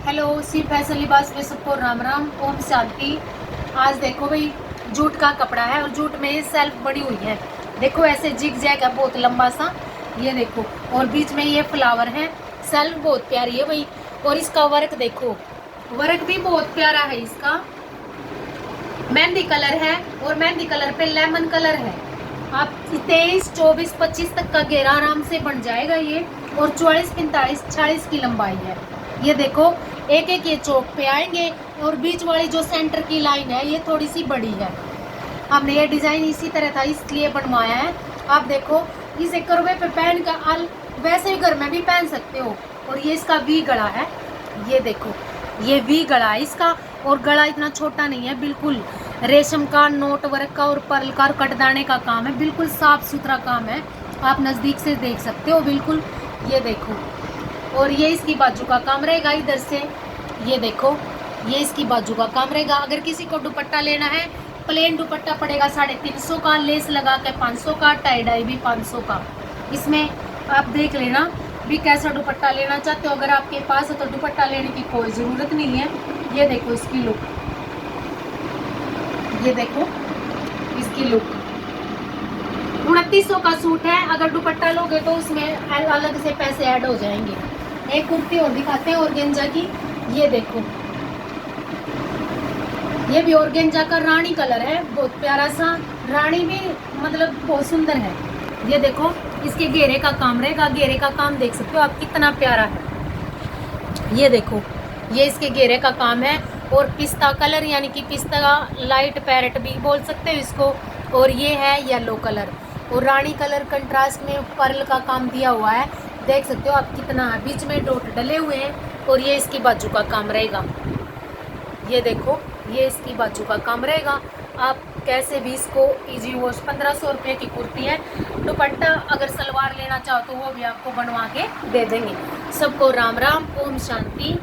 Hello, सी fashion लिबास में सबको राम राम, ओम शांति। आज देखो भाई, जूट का कपड़ा है और जूट में ये सेल्फ बनी हुई है। देखो ऐसे जिग जैग है बहुत लंबा सा, ये देखो। और बीच में ये फ्लावर है। सेल्फ बहुत प्यारी है भाई। और इसका वर्क देखो, वर्क भी बहुत प्यारा है इसका। मेहंदी कलर है और मेहंदी कलर पे लेमन कलर है। आप 23, 24, 25 तक का घेरा आराम से बन जाएगा ये। और 44, 45, 46 की लंबाई है। ये देखो, एक एक ये चौक पे आएंगे। और बीच वाली जो सेंटर की लाइन है ये थोड़ी सी बड़ी है। हमने ये डिजाइन इसी तरह था इसलिए बनवाया है। आप देखो, इसे करवे पे पहन कर वैसे ही घर में भी पहन सकते हो। और ये इसका वी गला है, ये देखो, ये वी गला है इसका। और गला इतना छोटा नहीं है, बिल्कुल रेशम का, नोट वर्क का और पर्ल का और कटदाने का काम है। बिल्कुल साफ सुथरा काम है, आप नजदीक से देख सकते हो बिल्कुल। ये देखो, और ये इसकी बाजू का काम रहेगा इधर से। ये देखो, ये इसकी बाजू का काम रहेगा। अगर किसी को दुपट्टा लेना है, प्लेन दुपट्टा पड़ेगा 350 का, लेस लगा के 500 का, टाई डाई भी 500 का। इसमें आप देख लेना भी कैसा दुपट्टा लेना चाहते हो। अगर आपके पास है तो दुपट्टा लेने की कोई ज़रूरत नहीं है। ये देखो इसकी लुक, ये देखो इसकी लुक। 2900 का सूट है। अगर दुपट्टा लोगे तो उसमें अलग से पैसे ऐड हो जाएंगे। एक कुर्ती और दिखाते हैं ऑर्गेन्जा की। ये देखो, ये भी ऑर्गेन्जा का रानी कलर है, बहुत प्यारा सा। रानी भी मतलब बहुत सुंदर है। ये देखो, इसके घेरे का काम रहेगा। घेरे का काम देख सकते हो आप कितना प्यारा है। ये देखो, ये इसके घेरे का काम है। और पिस्ता कलर, यानी कि पिस्ता लाइट पैरेट भी बोल सकते हो इसको। और ये है येलो कलर। और रानी कलर कंट्रास्ट में पर्ल का काम दिया हुआ है, देख सकते हो आप कितना है। बीच में डॉट डले हुए हैं। और ये इसकी बाजू का काम रहेगा। ये देखो, ये इसकी बाजू का काम रहेगा। आप कैसे भी इसको इजी वॉश, 1500 रुपये की कुर्ती है। दुपट्टा अगर सलवार लेना चाहो तो वो भी आपको बनवा के दे देंगे। सबको राम राम, ओम शांति।